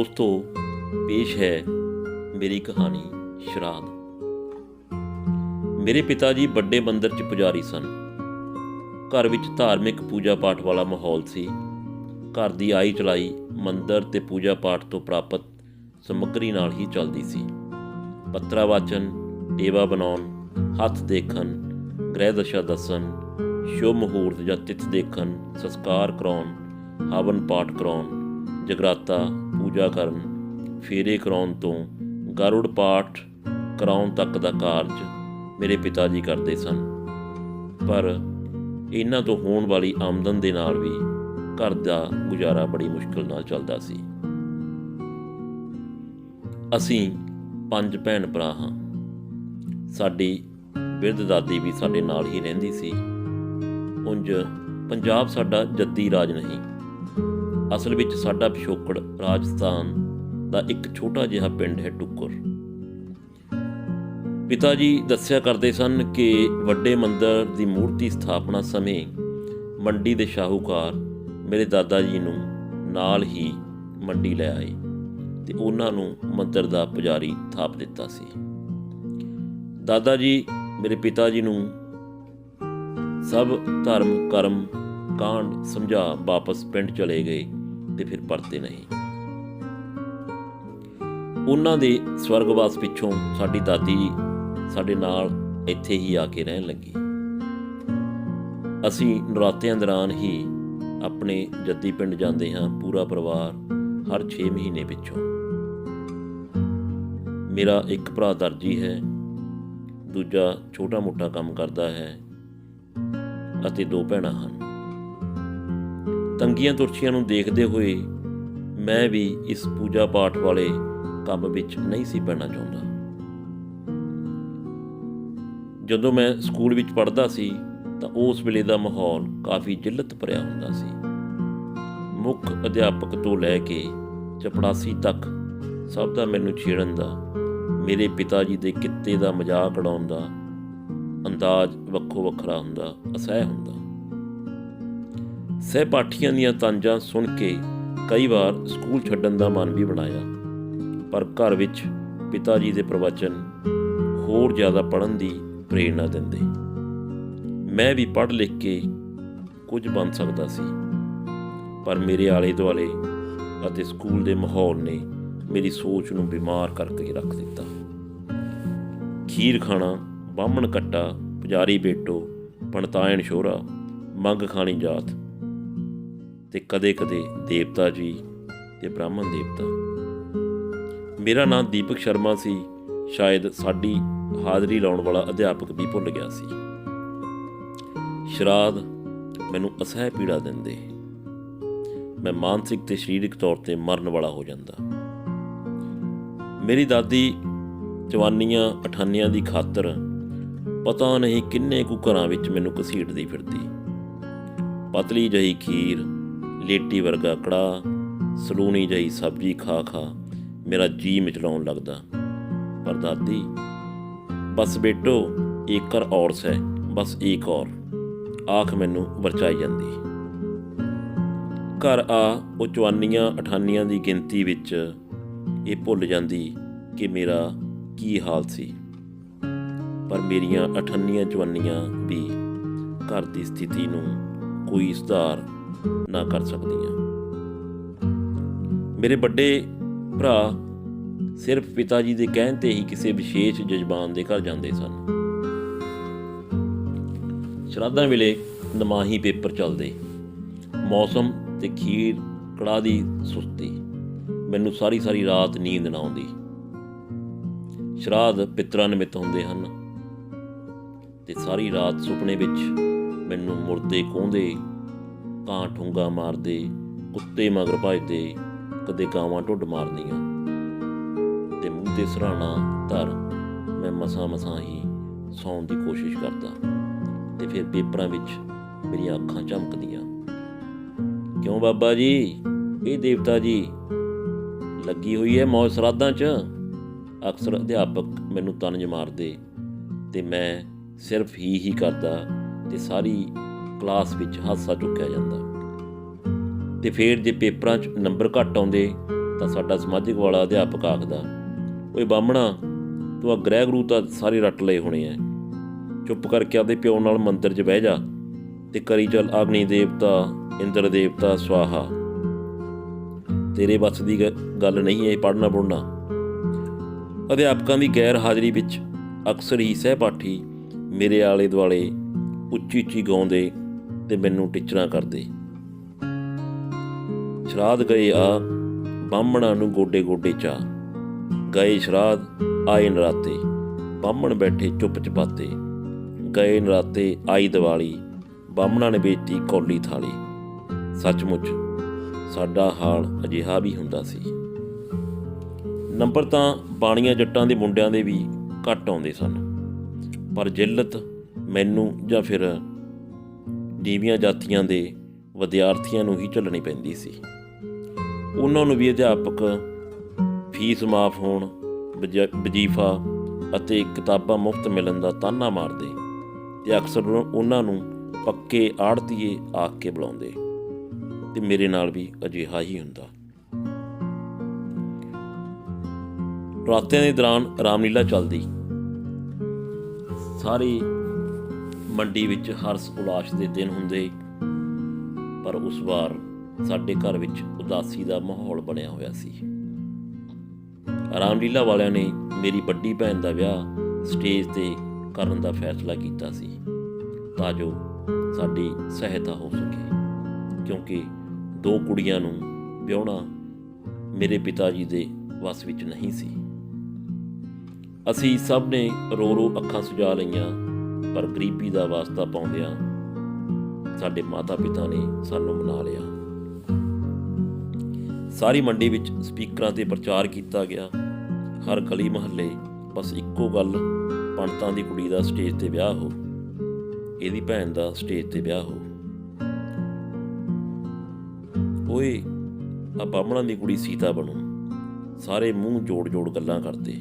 ਦੋਸਤੋ, ਪੇਸ਼ ਹੈ ਮੇਰੀ ਕਹਾਣੀ ਸ਼ਰਾਧ। ਮੇਰੇ ਪਿਤਾ ਜੀ ਵੱਡੇ ਮੰਦਰ 'ਚ ਪੁਜਾਰੀ ਸਨ। ਘਰ ਵਿੱਚ ਧਾਰਮਿਕ ਪੂਜਾ ਪਾਠ ਵਾਲਾ ਮਾਹੌਲ ਸੀ। ਘਰ ਦੀ ਆਈ ਚਲਾਈ ਮੰਦਰ ਤੇ ਪੂਜਾ ਪਾਠ ਤੋਂ ਪ੍ਰਾਪਤ ਸਮੱਗਰੀ ਨਾਲ ਹੀ ਚੱਲਦੀ ਸੀ। ਪੱਤਰਾ ਵਾਚਨ, ਟੇਵਾ ਬਣਾਉਣ, ਹੱਥ ਦੇਖਣ, ਗ੍ਰਹਿ ਦਸ਼ਾ ਦੱਸਣ, ਸ਼ੁਭ ਮਹੂਰਤ ਜਾਂ ਤਿਥ ਦੇਖਣ, ਸੰਸਕਾਰ ਕਰਾਉਣ, ਹਵਨ ਪਾਠ ਕਰਾਉਣ, ਜਗਰਾਤਾ, ਪੂਜਾ ਕਰਨ, ਫੇਰੇ ਕਰਾਉਣ ਤੋਂ ਗਰੁੜ ਪਾਠ ਕਰਾਉਣ ਤੱਕ ਦਾ ਕਾਰਜ ਮੇਰੇ ਪਿਤਾ ਜੀ ਕਰਦੇ ਸਨ। ਪਰ ਇਹਨਾਂ ਤੋਂ ਹੋਣ ਵਾਲੀ ਆਮਦਨ ਦੇ ਨਾਲ ਵੀ ਘਰ ਦਾ ਗੁਜ਼ਾਰਾ ਬੜੀ ਮੁਸ਼ਕਿਲ ਨਾਲ ਚੱਲਦਾ ਸੀ। ਅਸੀਂ 5 ਭੈਣ ਭਰਾ ਹਾਂ। ਸਾਡੀ ਬਿਰਧ ਦਾਦੀ ਵੀ ਸਾਡੇ ਨਾਲ ਹੀ ਰਹਿੰਦੀ ਸੀ। ਉਂਝ ਪੰਜਾਬ ਸਾਡਾ ਜੱਦੀ ਰਾਜ ਨਹੀਂ, ਅਸਲ ਵਿੱਚ ਸਾਡਾ ਪਿਛੋਕੜ ਰਾਜਸਥਾਨ ਦਾ ਇੱਕ ਛੋਟਾ ਜਿਹਾ ਪਿੰਡ ਹੈ ਟੁੱਕਰ। ਪਿਤਾ ਜੀ ਦੱਸਿਆ ਕਰਦੇ ਸਨ ਕਿ ਵੱਡੇ ਮੰਦਰ ਦੀ ਮੂਰਤੀ ਸਥਾਪਨਾ ਸਮੇਂ ਮੰਡੀ ਦੇ ਸ਼ਾਹੂਕਾਰ ਮੇਰੇ ਦਾਦਾ ਜੀ ਨੂੰ ਨਾਲ ਹੀ ਮੰਡੀ ਲੈ ਆਏ ਤੇ ਉਹਨਾਂ ਨੂੰ ਮੰਦਰ ਦਾ ਪੁਜਾਰੀ ਥਾਪ ਦਿੱਤਾ ਸੀ। ਦਾਦਾ ਜੀ ਮੇਰੇ ਪਿਤਾ ਜੀ ਨੂੰ ਸਭ ਧਰਮ ਕਰਮ ਕਾਂਡ ਸਮਝਾ ਵਾਪਸ ਪਿੰਡ ਚਲੇ ਗਏ ਤੇ ਫਿਰ ਪਰਤੇ ਨਹੀਂ। ਉਹਨਾਂ ਦੇ ਸਵਰਗਵਾਸ ਪਿੱਛੋਂ ਸਾਡੀ ਦਾਦੀ ਸਾਡੇ ਨਾਲ ਇੱਥੇ ਹੀ ਆ ਕੇ ਰਹਿਣ ਲੱਗੀ। ਅਸੀਂ ਨਰਾਤਿਆਂ ਦੌਰਾਨ ਹੀ ਆਪਣੇ ਜੱਦੀ ਪਿੰਡ ਜਾਂਦੇ ਹਾਂ, ਪੂਰਾ ਪਰਿਵਾਰ, ਹਰ 6 ਮਹੀਨੇ ਪਿੱਛੋਂ। ਮੇਰਾ ਇੱਕ ਭਰਾ ਦਰਜੀ ਹੈ, ਦੂਜਾ ਛੋਟਾ ਮੋਟਾ ਕੰਮ ਕਰਦਾ ਹੈ ਅਤੇ 2 ਭੈਣਾਂ ਹਨ। ਤੰਗੀਆਂ ਤੁਰਛੀਆਂ ਨੂੰ ਦੇਖਦੇ ਹੋਏ ਮੈਂ ਵੀ ਇਸ ਪੂਜਾ ਪਾਠ ਵਾਲੇ ਕੰਮ ਵਿੱਚ ਨਹੀਂ ਸੀ ਪੈਣਾ ਚਾਹੁੰਦਾ। ਜਦੋਂ ਮੈਂ ਸਕੂਲ ਵਿੱਚ ਪੜ੍ਹਦਾ ਸੀ ਤਾਂ ਉਸ ਵੇਲੇ ਦਾ ਮਾਹੌਲ ਕਾਫੀ ਜਿੱਲਤ ਭਰਿਆ ਹੁੰਦਾ ਸੀ। ਮੁੱਖ ਅਧਿਆਪਕ ਤੋਂ ਲੈ ਕੇ ਚਪੜਾਸੀ ਤੱਕ ਸਭ ਦਾ ਮੈਨੂੰ ਛੇੜਨ ਦਾ, ਮੇਰੇ ਪਿਤਾ ਜੀ ਦੇ ਕਿੱਤੇ ਦਾ ਮਜ਼ਾਕ ਉਡਾਉਣ ਦਾ ਅੰਦਾਜ਼ ਵੱਖੋ ਵੱਖਰਾ ਹੁੰਦਾ, ਅਸਹਿ ਹੁੰਦਾ। ਸਹਿਪਾਠੀਆਂ ਦੀਆਂ ਤਾਂਜਾਂ ਸੁਣ ਕੇ ਕਈ ਵਾਰ ਸਕੂਲ ਛੱਡਣ ਦਾ ਮਨ ਵੀ ਬਣਾਇਆ, ਪਰ ਘਰ ਵਿੱਚ ਪਿਤਾ ਜੀ ਦੇ ਪ੍ਰਵਚਨ ਹੋਰ ਜ਼ਿਆਦਾ ਪੜ੍ਹਨ ਦੀ ਪ੍ਰੇਰਨਾ ਦਿੰਦੇ। ਮੈਂ ਵੀ ਪੜ੍ਹ ਲਿਖ ਕੇ ਕੁਝ ਬਣ ਸਕਦਾ ਸੀ, ਪਰ ਮੇਰੇ ਆਲੇ ਦੁਆਲੇ ਅਤੇ ਸਕੂਲ ਦੇ ਮਾਹੌਲ ਨੇ ਮੇਰੀ ਸੋਚ ਨੂੰ ਬਿਮਾਰ ਕਰਕੇ ਰੱਖ ਦਿੱਤਾ। ਖੀਰ ਖਾਣਾ, ਬਾਹਮਣ ਕੱਟਾ, ਪੁਜਾਰੀ ਬੇਟੋ, ਪੰਡਤਾਇਣ ਸ਼ੋਹਰਾ, ਮੰਗ ਖਾਣੀ ਜਾਤ ਤੇ ਕਦੇ-ਕਦੇ ਦੇਵਤਾ ਜੀ ਤੇ ਬ੍ਰਾਹਮਣ ਦੇਵਤਾ। ਮੇਰਾ ਨਾਮ ਦੀਪਕ ਸ਼ਰਮਾ ਸੀ। ਸ਼ਾਇਦ ਸਾਡੀ ਹਾਜ਼ਰੀ ਲਾਉਣ ਵਾਲਾ ਅਧਿਆਪਕ ਵੀ ਭੁੱਲ ਗਿਆ ਸੀ। ਸ਼ਰਾਧ ਮੈਨੂੰ ਅਸਹਿ ਪੀੜਾ ਦਿੰਦੇ। ਮੈਂ ਮਾਨਸਿਕ ਤੇ ਸਰੀਰਕ ਤੌਰ ਤੇ ਮਰਨ ਵਾਲਾ ਹੋ ਜਾਂਦਾ। ਮੇਰੀ ਦਾਦੀ ਜਵਾਨੀਆਂ ਅਠਾਨੀਆਂ ਦੀ ਖਾਤਰ ਪਤਾ ਨਹੀਂ ਕਿੰਨੇ ਕੁ ਘਰਾਂ ਵਿੱਚ ਮੈਨੂੰ ਘਸੀਟਦੀ ਫਿਰਦੀ। ਪਤਲੀ ਜਿਹੀ ਖੀਰ, ਲੇਟੀ ਵਰਗਾ ਕੜਾਹ, ਸਲੂਣੀ ਜਿਹੀ ਸਬਜ਼ੀ ਖਾ ਖਾ ਮੇਰਾ ਜੀਅ ਮਿਚਲਾਉਣ ਲੱਗਦਾ। ਪਰ ਦਾਦੀ, ਬਸ ਬੇਟੋ ਇੱਕ ਕਰ ਔਰ ਸੈ, ਬਸ ਇੱਕ ਔਰ ਆਖ ਮੈਨੂੰ ਵਰਚਾਈ ਜਾਂਦੀ। ਘਰ ਆ ਉਹ ਚਵਾਨੀਆਂ ਅਠਾਨੀਆਂ ਦੀ ਗਿਣਤੀ ਵਿੱਚ ਇਹ ਭੁੱਲ ਜਾਂਦੀ ਕਿ ਮੇਰਾ ਕੀ ਹਾਲ ਸੀ। ਪਰ ਮੇਰੀਆਂ ਅਠਾਨੀਆਂ ਚਵਾਨੀਆਂ ਵੀ ਘਰ ਦੀ ਸਥਿਤੀ ਨੂੰ ਕੋਈ ਸੁਧਾਰ ਨਾ ਕਰ ਸਕਦੀਆਂ। ਮੇਰੇ ਵੱਡੇ ਭਰਾ ਸਿਰਫ ਪਿਤਾ ਜੀ ਦੇ ਕਹਿਣ 'ਤੇ ਹੀ ਕਿਸੇ ਵਿਸ਼ੇਸ਼ ਜਜ਼ਬਾਨ ਦੇ ਘਰ ਜਾਂਦੇ ਸਨ। ਸ਼ਰਾਧਾਂ ਵੇਲੇ ਨਮਾਹੀ ਪੇਪਰ ਚੱਲਦੇ, ਮੌਸਮ ਤੇ ਖੀਰ ਕੜਾਹ ਦੀ ਸੁਸਤੀ, ਮੈਨੂੰ ਸਾਰੀ ਰਾਤ ਨੀਂਦ ਨਾ ਆਉਂਦੀ। ਸ਼ਰਾਧ ਪਿੱਤਰਾਂ ਨਿਮਿਤ ਹੁੰਦੇ ਹਨ ਤੇ ਸਾਰੀ ਰਾਤ ਸੁਪਨੇ ਵਿੱਚ ਮੈਨੂੰ ਮੁਰਦੇ ਕੋਂਦੇ, ਕਾਂ ਠੁੰਗਾ ਮਾਰਦੇ, ਕੁੱਤੇ ਮਗਰ ਭੱਜਦੇ, ਕਦੇ ਗਾਵਾਂ ਢੁੱਡ ਮਾਰਦੀਆਂ ਤੇ ਮੂੰਹ ਤੇ ਸਰਾਣਾ ਧਰ ਮੈਂ ਮਸਾਂ ਹੀ ਸੌਣ ਦੀ ਕੋਸ਼ਿਸ਼ ਕਰਦਾ ਤੇ ਫਿਰ ਪੇਪਰਾਂ ਵਿੱਚ ਮੇਰੀਆਂ ਅੱਖਾਂ ਝਮਕਦੀਆਂ। ਕਿਉਂ ਬਾਬਾ ਜੀ, ਇਹ ਦੇਵਤਾ ਜੀ ਲੱਗੀ ਹੋਈ ਹੈ ਮੌਜ ਸ਼ਰਾਧਾਂ 'ਚ। ਅਕਸਰ ਅਧਿਆਪਕ ਮੈਨੂੰ ਤੰਜ ਮਾਰਦੇ ਤੇ ਮੈਂ ਸਿਰਫ ਹੀ ਕਰਦਾ ਤੇ ਸਾਰੀ ਕਲਾਸ ਵਿੱਚ ਹਾਸਾ ਚੁੱਕਿਆ ਜਾਂਦਾ। ਤੇ ਫਿਰ ਜੇ ਪੇਪਰਾਂ 'ਚ ਨੰਬਰ ਘੱਟ ਆਉਂਦੇ ਤਾਂ ਸਾਡਾ ਸਮਾਜਿਕ ਵਾਲਾ ਅਧਿਆਪਕ ਆਖਦਾ, ਓਏ ਬਾਹਮਣਾ, ਤੂੰ ਆ ਗ੍ਰਹਿ ਗੁਰੂ ਤਾਂ ਸਾਰੇ ਰੱਟ ਲਏ ਹੋਣੇ ਐ, ਚੁੱਪ ਕਰਕੇ ਆਪਦੇ ਪਿਓ ਨਾਲ ਮੰਦਰ 'ਚ ਬਹਿ ਜਾ ਤੇ ਕਰੀ ਚੱਲ ਅਗਨੀ ਦੇਵਤਾ, ਇੰਦਰ ਦੇਵਤਾ ਸਵਾਹਾ। ਤੇਰੇ ਵੱਸ ਦੀ ਗੱਲ ਨਹੀਂ ਇਹ ਪੜ੍ਹਨਾ ਪੁੜ੍ਹਨਾ। ਅਧਿਆਪਕਾਂ ਦੀ ਗੈਰ ਹਾਜ਼ਰੀ ਵਿੱਚ ਅਕਸਰ ਹੀ ਸਹਿਪਾਠੀ ਮੇਰੇ ਆਲੇ ਦੁਆਲੇ ਉੱਚੀ ਉੱਚੀ ਗਾਉਂਦੇ ਤੇ ਮੈਨੂੰ ਟੀਚਰਾਂ ਕਰਦੇ। ਸ਼ਰਾਧ ਗਏ ਆ ਬਾਹਮਣਾਂ ਨੂੰ ਗੋਡੇ ਗੋਡੇ ਚਾਹ, ਗਏ ਸ਼ਰਾਧ ਆਏ ਨਰਾਤੇ, ਬਾਹਮਣ ਬੈਠੇ ਚੁੱਪ ਚਪਾਤੇ, ਗਏ ਨਰਾਤੇ ਆਈ ਦੀਵਾਲੀ, ਬਾਹਮਣਾਂ ਨੇ ਵੇਚਤੀ ਕੌਲੀ ਥਾਲੀ। ਸੱਚਮੁੱਚ ਸਾਡਾ ਹਾਲ ਅਜਿਹਾ ਵੀ ਹੁੰਦਾ ਸੀ। ਨੰਬਰ ਤਾਂ ਬਾਣੀਆਂ ਜੱਟਾਂ ਦੇ ਮੁੰਡਿਆਂ ਦੇ ਵੀ ਘੱਟ ਆਉਂਦੇ ਸਨ, ਪਰ ਜਿੱਲਤ ਮੈਨੂੰ ਜਾਂ ਫਿਰ ਨੀਵੀਆਂ ਜਾਤੀਆਂ ਦੇ ਵਿਦਿਆਰਥੀਆਂ ਨੂੰ ਹੀ ਝੱਲਣੀ ਪੈਂਦੀ ਸੀ। ਉਹਨਾਂ ਨੂੰ ਵੀ ਅਧਿਆਪਕ ਫੀਸ ਮਾਫ ਹੋਣ, ਵਜ਼ੀਫਾ ਅਤੇ ਕਿਤਾਬਾਂ ਮੁਫਤ ਮਿਲਣ ਦਾ ਤਾਨਾ ਮਾਰਦੇ ਅਤੇ ਅਕਸਰ ਉਹਨਾਂ ਨੂੰ ਪੱਕੇ ਆੜ੍ਹਤੀਏ ਆਖ ਕੇ ਬੁਲਾਉਂਦੇ, ਅਤੇ ਮੇਰੇ ਨਾਲ ਵੀ ਅਜਿਹਾ ਹੀ ਹੁੰਦਾ। ਰਾਤਿਆਂ ਦੇ ਦੌਰਾਨ ਰਾਮਲੀਲਾ ਚੱਲਦੀ। ਸਾਰੀ ਮੰਡੀ ਵਿੱਚ ਹਰਸ ਉਲਾਸ ਦੇ ਦਿਨ ਹੁੰਦੇ, ਪਰ ਉਸ ਵਾਰ ਸਾਡੇ ਘਰ ਵਿੱਚ ਉਦਾਸੀ ਦਾ ਮਾਹੌਲ ਬਣਿਆ ਹੋਇਆ ਸੀ। ਰਾਮਲੀਲਾ ਵਾਲਿਆਂ ਨੇ ਮੇਰੀ ਵੱਡੀ ਭੈਣ ਦਾ ਵਿਆਹ ਸਟੇਜ 'ਤੇ ਕਰਨ ਦਾ ਫੈਸਲਾ ਕੀਤਾ ਸੀ ਤਾਂ ਜੋ ਸਾਡੀ ਸਹਾਇਤਾ ਹੋ ਸਕੇ, ਕਿਉਂਕਿ 2 ਕੁੜੀਆਂ ਨੂੰ ਵਿਆਹੁਣਾ ਮੇਰੇ ਪਿਤਾ ਜੀ ਦੇ ਵੱਸ ਵਿੱਚ ਨਹੀਂ ਸੀ। ਅਸੀਂ ਸਭ ਨੇ ਰੋ ਰੋ ਅੱਖਾਂ ਸੁਜਾ ਲਈਆਂ, ਪਰ ਗਰੀਬੀ ਦਾ ਵਾਸਤਾ ਪਾਉਂਦਿਆਂ ਸਾਡੇ ਮਾਤਾ ਪਿਤਾ ਨੇ ਸਾਨੂੰ ਮਨਾ ਲਿਆ। ਸਾਰੀ ਮੰਡੀ ਵਿੱਚ ਸਪੀਕਰਾਂ 'ਤੇ ਪ੍ਰਚਾਰ ਕੀਤਾ ਗਿਆ। ਹਰ ਗਲੀ ਮੁਹੱਲੇ ਬਸ ਇੱਕੋ ਗੱਲ, ਪੰਡਤਾਂ ਦੀ ਕੁੜੀ ਦਾ ਸਟੇਜ 'ਤੇ ਵਿਆਹ ਹੋ, ਇਹਦੀ ਭੈਣ ਦਾ ਸਟੇਜ 'ਤੇ ਵਿਆਹ ਹੋ। ਓਏ ਆ ਬਾਹਮਣਾਂ ਦੀ ਕੁੜੀ ਸੀਤਾ ਬਣੂ। ਸਾਰੇ ਮੂੰਹ ਜੋੜ ਜੋੜ ਗੱਲਾਂ ਕਰਦੇ,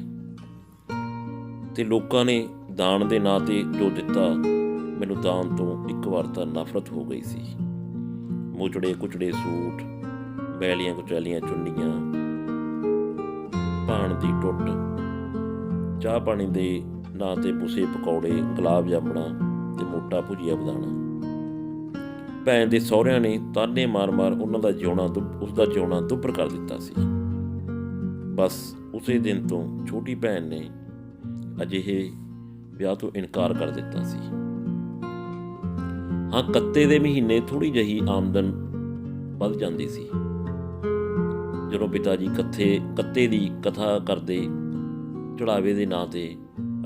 ਅਤੇ ਲੋਕਾਂ ਨੇ ਦਾਨ ਦੇ ਨਾਂ 'ਤੇ ਜੋ ਦਿੱਤਾ, ਮੈਨੂੰ ਦਾਨ ਤੋਂ ਇੱਕ ਵਾਰ ਤਾਂ ਨਫ਼ਰਤ ਹੋ ਗਈ ਸੀ। ਮੁਚੜੇ ਕੁਚੜੇ ਸੂਟ, ਬੈਲੀਆਂ ਕੁਚੈਲੀਆਂ ਚੁੰਨੀਆਂ, ਭਾਣ ਦੀ ਟੁੱਟ, ਚਾਹ ਪਾਣੀ ਦੇ ਨਾਂ 'ਤੇ ਬੁਸੇ ਪਕੌੜੇ, ਗੁਲਾਬ ਜਾਮਣਾ ਅਤੇ ਮੋਟਾ ਭੁਜੀਆ ਬਦਾਣਾ। ਭੈਣ ਦੇ ਸਹੁਰਿਆਂ ਨੇ ਤਾਨੇ ਮਾਰ ਮਾਰ ਉਹਨਾਂ ਦਾ ਉਸਦਾ ਜਿਉਣਾ ਦੁੱਭਰ ਕਰ ਦਿੱਤਾ ਸੀ। ਬਸ ਉਸੇ ਦਿਨ ਤੋਂ ਛੋਟੀ ਭੈਣ ਨੇ ਅਜਿਹੇ ਵਿਆਹ ਤੋਂ ਇਨਕਾਰ ਕਰ ਦਿੱਤਾ ਸੀ। ਹਾਂ, ਕੱਤੇ ਦੇ ਮਹੀਨੇ ਥੋੜ੍ਹੀ ਜਿਹੀ ਆਮਦਨ ਵੱਧ ਜਾਂਦੀ ਸੀ। ਜਦੋਂ ਪਿਤਾ ਜੀ ਕੱਤੇ ਦੀ ਕਥਾ ਕਰਦੇ, ਚੜਾਵੇ ਦੇ ਨਾਂ 'ਤੇ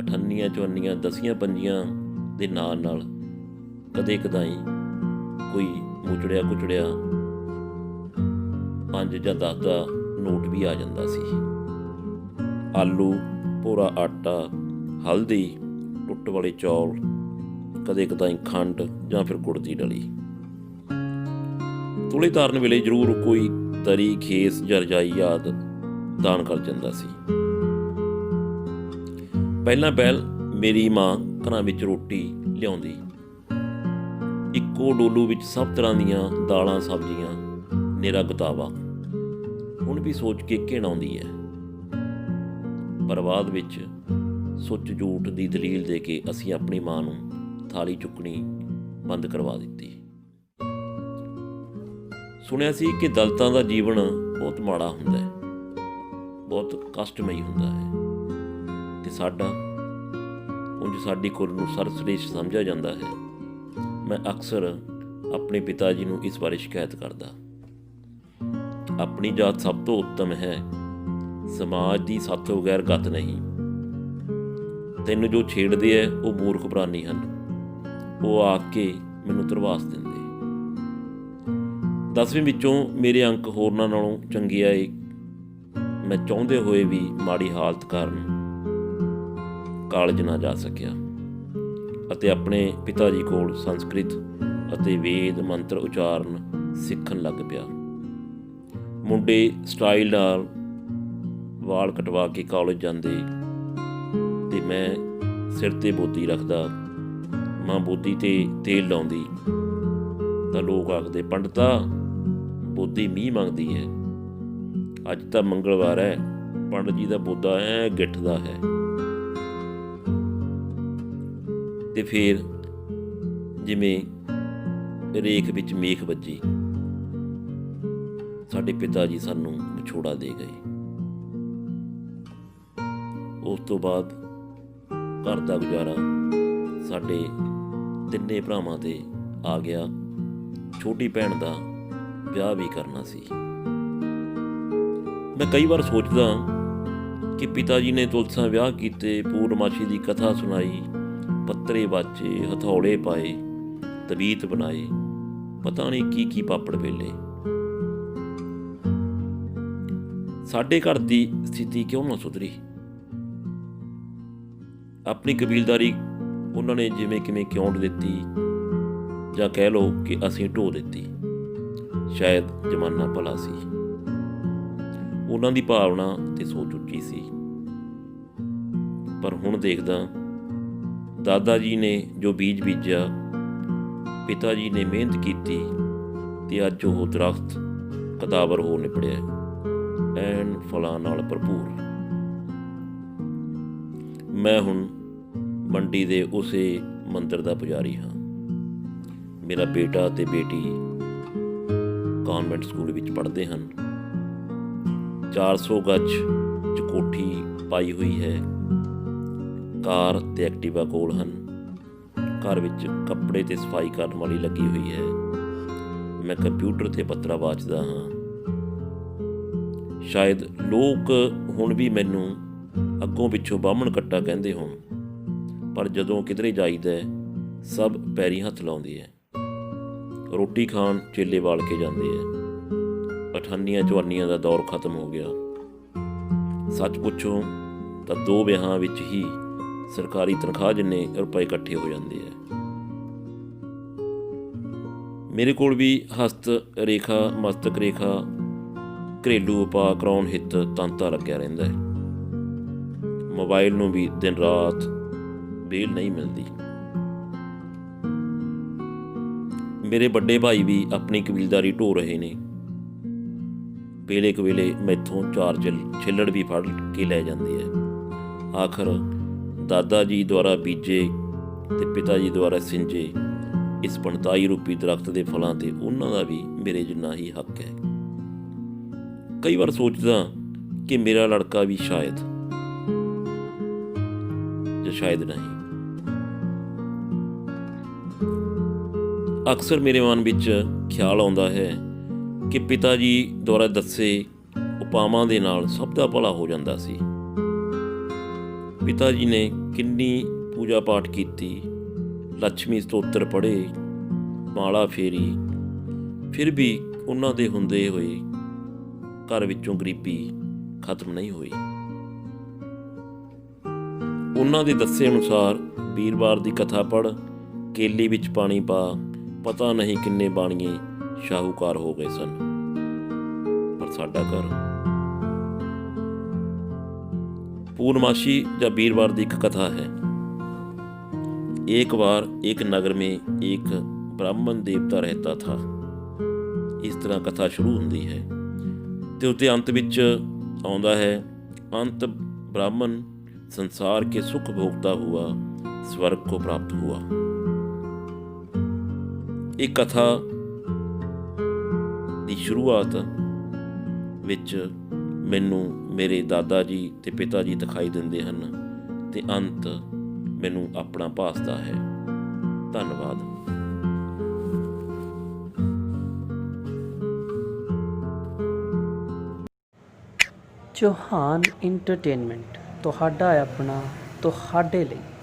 ਅਠੰਨੀਆਂ ਚਵੰਨੀਆਂ, ਦਸੀਆਂ ਪੰਜੀਆਂ ਦੇ ਨਾਲ ਨਾਲ ਕਦੇ ਕਦਾਈ ਕੋਈ ਮੁਚੜਿਆ ਕੁਚੜਿਆ 5 ਜਾਂ 10 ਦਾ ਨੋਟ ਵੀ ਆ ਜਾਂਦਾ ਸੀ। ਆਲੂ, ਭੋਰਾ ਆਟਾ, ਹਲਦੀ, ਟੁੱਟ ਵਾਲੇ ਚੌਲ, ਕਦੇ ਕਦਾਈ ਖੰਡ ਜਾਂ ਫਿਰ ਗੁੜ ਦੀ ਡਲੀ। ਤੁਲੇ ਤਾਰਨ ਵੇਲੇ ਜ਼ਰੂਰ ਕੋਈ ਦਰੀ, ਖੇਸ ਜਾਂ ਰਜਾਈ ਆਦਿ ਦਾਨ ਕਰ ਜਾਂਦਾ ਸੀ। ਪਹਿਲਾਂ ਪਹਿਲ ਮੇਰੀ ਮਾਂ ਘਰਾਂ ਵਿੱਚ ਰੋਟੀ ਲਿਆਉਂਦੀ, ਇੱਕੋ ਡੋਲੂ ਵਿੱਚ ਸਭ ਤਰ੍ਹਾਂ ਦੀਆਂ ਦਾਲਾਂ ਸਬਜ਼ੀਆਂ, ਨਿਰਾ ਗਤਾਵਾ। ਹੁਣ ਵੀ ਸੋਚ ਕੇ ਘਿਣ ਆਉਂਦੀ ਹੈ, ਪਰ ਬਾਅਦ ਵਿੱਚ ਸੁੱਚ ਝੂਠ ਦੀ ਦਲੀਲ ਦੇ ਕੇ ਅਸੀਂ ਆਪਣੀ ਮਾਂ ਨੂੰ ਥਾਲੀ ਚੁੱਕਣੀ ਬੰਦ ਕਰਵਾ ਦਿੱਤੀ। ਸੁਣਿਆ ਸੀ ਕਿ ਦਲਿਤਾਂ ਦਾ ਜੀਵਨ ਬਹੁਤ ਮਾੜਾ ਹੁੰਦਾ ਹੈ, ਬਹੁਤ ਕਸ਼ਟਮਈ ਹੁੰਦਾ ਹੈ, ਤੇ ਉਂਝ ਸਾਡੀ ਕੁਲ ਨੂੰ ਸਰਸ੍ਰੇਸ਼ਟ ਸਮਝਿਆ ਜਾਂਦਾ ਹੈ। ਮੈਂ ਅਕਸਰ ਆਪਣੇ ਪਿਤਾ ਜੀ ਨੂੰ ਇਸ ਬਾਰੇ ਸ਼ਿਕਾਇਤ ਕਰਦਾ। ਆਪਣੀ ਜਾਤ ਸਭ ਤੋਂ ਉੱਤਮ ਹੈ, ਸਮਾਜ ਦੀ ਸਾਥੋਂ ਬਗੈਰ ਗਤ ਨਹੀਂ। ਤੈਨੂੰ ਜੋ ਛੇੜਦੇ ਹੈ ਉਹ ਮੂਰਖ ਪ੍ਰਾਨੀ ਹਨ, ਉਹ ਆ ਕੇ ਮੈਨੂੰ ਧਰਵਾਸ ਦਿੰਦੇ। 10ਵੀਂ ਵਿੱਚੋਂ ਮੇਰੇ ਅੰਕ ਹੋਰਨਾਂ ਨਾਲੋਂ ਚੰਗੇ ਆਏ। ਮੈਂ ਚਾਹੁੰਦੇ ਹੋਏ ਵੀ ਮਾੜੀ ਹਾਲਤ ਕਾਰਨ ਕਾਲਜ ਨਾ ਜਾ ਸਕਿਆ ਅਤੇ ਆਪਣੇ ਪਿਤਾ ਜੀ ਕੋਲ ਸੰਸਕ੍ਰਿਤ ਅਤੇ ਵੇਦ ਮੰਤਰ ਉਚਾਰਨ ਸਿੱਖਣ ਲੱਗ ਪਿਆ। ਮੁੰਡੇ ਸਟਾਈਲ ਨਾਲ ਵਾਲ ਕਟਵਾ ਕੇ ਕਾਲਜ ਜਾਂਦੇ ਅਤੇ ਮੈਂ ਸਿਰ 'ਤੇ ਬੋਦੀ ਰੱਖਦਾ। ਮਾਂ ਬੋਦੀ 'ਤੇ ਤੇਲ ਲਾਉਂਦੀ ਤਾਂ ਲੋਕ ਆਖਦੇ, ਪੰਡਤਾ ਬੋਦੀ ਮੀਂਹ ਮੰਗਦੀ ਹੈ। ਅੱਜ ਤਾਂ ਮੰਗਲਵਾਰ ਹੈ, ਪੰਡਤ ਜੀ ਦਾ ਬੋਦਾ ਐ ਗਿੱਠਦਾ ਹੈ। ਤੇ ਫਿਰ ਜਿਵੇਂ ਰੇਖ ਵਿੱਚ ਮੇਖ ਵੱਜੀ, ਸਾਡੇ ਪਿਤਾ ਜੀ ਸਾਨੂੰ ਵਿਛੋੜਾ ਦੇ ਗਏ। ਉਸ ਤੋਂ ਬਾਅਦ ਘਰ ਦਾ ਗੁਜ਼ਾਰਾ ਸਾਡੇ ਤਿੰਨੇ ਭਰਾਵਾਂ ਤੇ ਆ ਗਿਆ। ਛੋਟੀ ਭੈਣ ਦਾ ਵਿਆਹ ਵੀ ਕਰਨਾ ਸੀ। ਮੈਂ ਕਈ ਵਾਰ ਸੋਚਦਾ ਕਿ ਪਿਤਾ ਜੀ ਨੇ ਤੁਲਸਾਂ ਵਿਆਹ ਕੀਤੇ, ਪੂਰਨਮਾਸ਼ੀ ਦੀ ਕਥਾ ਸੁਣਾਈ, ਪੱਤਰੇ ਵਾਚੇ, ਹਥੌੜੇ ਪਾਏ, ਤਵੀਤ ਬਣਾਏ, ਪਤਾ ਨਹੀਂ ਕੀ ਕੀ ਪਾਪੜ ਵੇਲੇ। ਸਾਡੇ ਘਰ ਦੀ ਸਥਿਤੀ ਕਿਉਂ ਨਾ ਸੁਧਰੀ? ਆਪਣੀ ਕਬੀਲਦਾਰੀ ਉਹਨਾਂ ਨੇ ਜਿਵੇਂ ਕਿਵੇਂ ਕਿਉਂਟ ਦਿੱਤੀ, ਜਾਂ ਕਹਿ ਲਓ ਕਿ ਅਸੀਂ ਢੋ ਦਿੱਤੀ। ਸ਼ਾਇਦ ਜ਼ਮਾਨਾ ਭਲਾ ਸੀ, ਉਹਨਾਂ ਦੀ ਭਾਵਨਾ ਤੇ ਸੋਚ ਉੱਚੀ ਸੀ। ਪਰ ਹੁਣ ਦੇਖਦਾ, ਦਾਦਾ ਜੀ ਨੇ ਜੋ ਬੀਜ ਬੀਜਿਆ, ਪਿਤਾ ਜੀ ਨੇ ਮਿਹਨਤ ਕੀਤੀ, ਤੇ ਅੱਜ ਉਹ ਦਰਖਤ ਕਦਾਵਰ ਹੋ ਨਿਬੜਿਆ, ਐਨ ਫਲਾਂ ਨਾਲ ਭਰਪੂਰ। ਮੈਂ ਹੁਣ ਮੰਡੀ ਦੇ ਉਸੇ ਮੰਦਰ ਦਾ ਪੁਜਾਰੀ ਹਾਂ। ਮੇਰਾ ਬੇਟਾ ਤੇ ਬੇਟੀ ਕਾਨਵੈਂਟ ਸਕੂਲ ਵਿੱਚ ਪੜ੍ਹਦੇ ਹਨ। 400 ਗਜ 'ਚ ਕੋਠੀ ਪਾਈ ਹੋਈ ਹੈ। ਕਾਰ ਤੇ ਐਕਟਿਵਾ ਕੋਲ ਹਨ। ਘਰ ਵਿੱਚ ਕੱਪੜੇ ਤੇ ਸਫਾਈ ਕਰਨ ਵਾਲੀ ਲੱਗੀ ਹੋਈ ਹੈ। ਮੈਂ ਕੰਪਿਊਟਰ ਤੇ ਪੱਤਰਾਂ ਵਾਚਦਾ ਹਾਂ। ਸ਼ਾਇਦ ਲੋਕ ਹੁਣ ਵੀ ਮੈਨੂੰ ਅੱਗੋਂ ਪਿੱਛੋਂ ਬਾਹਮਣ ਕੱਟਾ ਕਹਿੰਦੇ ਹੋਣ, ਪਰ ਜਦੋਂ ਕਿਧਰੇ ਜਾਈਦਾ ਸਭ ਪੈਰੀਂ ਹੱਥ ਲਾਉਂਦੇ ਹੈ। ਰੋਟੀ ਖਾਣ ਚੇਲੇ ਵਾਲ ਕੇ ਜਾਂਦੇ ਹੈ। ਅਠਾਨੀਆਂ ਚਵਾਨੀਆਂ ਦਾ ਦੌਰ ਖਤਮ ਹੋ ਗਿਆ। ਸੱਚ ਪੁੱਛੋ ਤਾਂ 2 ਵਿਆਹਾਂ ਵਿੱਚ ਹੀ ਸਰਕਾਰੀ ਤਨਖਾਹ ਜਿੰਨੇ ਰੁਪਏ ਇਕੱਠੇ ਹੋ ਜਾਂਦੇ ਹੈ। ਮੇਰੇ ਕੋਲ ਵੀ ਹਸਤ ਰੇਖਾ, ਮਸਤਕ ਰੇਖਾ, ਘਰੇਲੂ ਉਪਾਅ ਕਰਾਉਣ ਹਿੱਤ ਤਾਂਤਾ ਲੱਗਿਆ ਰਹਿੰਦਾ ਹੈ। ਮੋਬਾਈਲ ਨੂੰ ਵੀ ਦਿਨ ਰਾਤ ਵਿਹਲ ਨਹੀਂ ਮਿਲਦੀ। ਮੇਰੇ ਵੱਡੇ ਭਾਈ ਵੀ ਆਪਣੀ ਕਬੀਲਦਾਰੀ ਢੋ ਰਹੇ ਨੇ। ਵੇਲੇ ਕਵੇਲੇ ਮੈਥੋਂ 4 ਛਿੱਲੜ ਵੀ ਫੜ ਕੇ ਲੈ ਜਾਂਦੇ ਆ। ਆਖਰ ਦਾਦਾ ਜੀ ਦੁਆਰਾ ਬੀਜੇ ਤੇ ਪਿਤਾ ਜੀ ਦੁਆਰਾ ਸਿੰਜੇ ਇਸ 45 ਰੂਪੀ ਦਰਖਤ ਦੇ ਫਲਾਂ ਤੇ ਉਹਨਾਂ ਦਾ ਵੀ ਮੇਰੇ ਜਿੰਨਾ ਹੀ ਹੱਕ ਹੈ। ਕਈ ਵਾਰ ਸੋਚਦਾ ਕਿ ਮੇਰਾ ਲੜਕਾ ਵੀ ਸ਼ਾਇਦ, ਜਾਂ ਸ਼ਾਇਦ ਨਹੀਂ। ਅਕਸਰ ਮੇਰੇ ਮਨ ਵਿੱਚ ਖਿਆਲ ਆਉਂਦਾ ਹੈ ਕਿ ਪਿਤਾ ਜੀ ਦੁਆਰਾ ਦੱਸੇ ਉਪਾਵਾਂ ਦੇ ਨਾਲ ਸਭ ਦਾ ਭਲਾ ਹੋ ਜਾਂਦਾ ਸੀ। ਪਿਤਾ ਜੀ ਨੇ ਕਿੰਨੀ ਪੂਜਾ ਪਾਠ ਕੀਤੀ, ਲక్ష్ਮੀ ਸਤੋਤਰ ਪੜ੍ਹੇ, ਮਾਲਾ ਫੇਰੀ, ਫਿਰ ਵੀ ਉਹਨਾਂ ਦੇ ਹੁੰਦੇ ਹੋਏ ਘਰ ਵਿੱਚੋਂ ਗਰੀਬੀ ਖਤਮ ਨਹੀਂ ਹੋਈ। ਉਹਨਾਂ ਦੇ ਦੱਸੇ ਅਨੁਸਾਰ ਵੀਰਵਾਰ ਦੀ ਕਥਾ ਪੜ੍ਹ, ਕੇਲੀ ਵਿੱਚ ਪਾਣੀ ਪਾ, ਪਤਾ ਨਹੀਂ ਕਿੰਨੇ ਬਾਣੀਏ ਸ਼ਾਹੂਕਾਰ ਹੋ ਗਏ ਸਨ। ਪਰ ਸਾਡਾ ਘਰ ਪੂਰਨਮਾਸ਼ੀ ਜਾਂ ਵੀਰਵਾਰ ਦੀ ਇੱਕ ਕਥਾ ਹੈ। एक बार एक नगर में एक ब्राह्मण देवता रहता था। इस तरह कथा शुरू होती है ਤੇ ਉਤੇ ਅੰਤ ਵਿੱਚ ਆਉਂਦਾ ਹੈ, अंत ब्राह्मण संसार के सुख भोगता हुआ स्वर्ग को प्राप्त हुआ। ਇਹ ਕਥਾ ਦੀ ਸ਼ੁਰੂਆਤ ਵਿੱਚ ਮੈਨੂੰ ਮੇਰੇ ਦਾਦਾ ਜੀ ਤੇ ਪਿਤਾ ਜੀ ਦਿਖਾਈ ਦਿੰਦੇ ਹਨ ਤੇ ਅੰਤ ਮੈਨੂੰ ਆਪਣਾ ਭਾਸਦਾ ਹੈ। ਧੰਨਵਾਦ। ਚੌਹਾਨ ਇੰਟਰਟੇਨਮੈਂਟ ਤੁਹਾਡਾ ਆਪਣਾ, ਤੁਹਾਡੇ ਲਈ।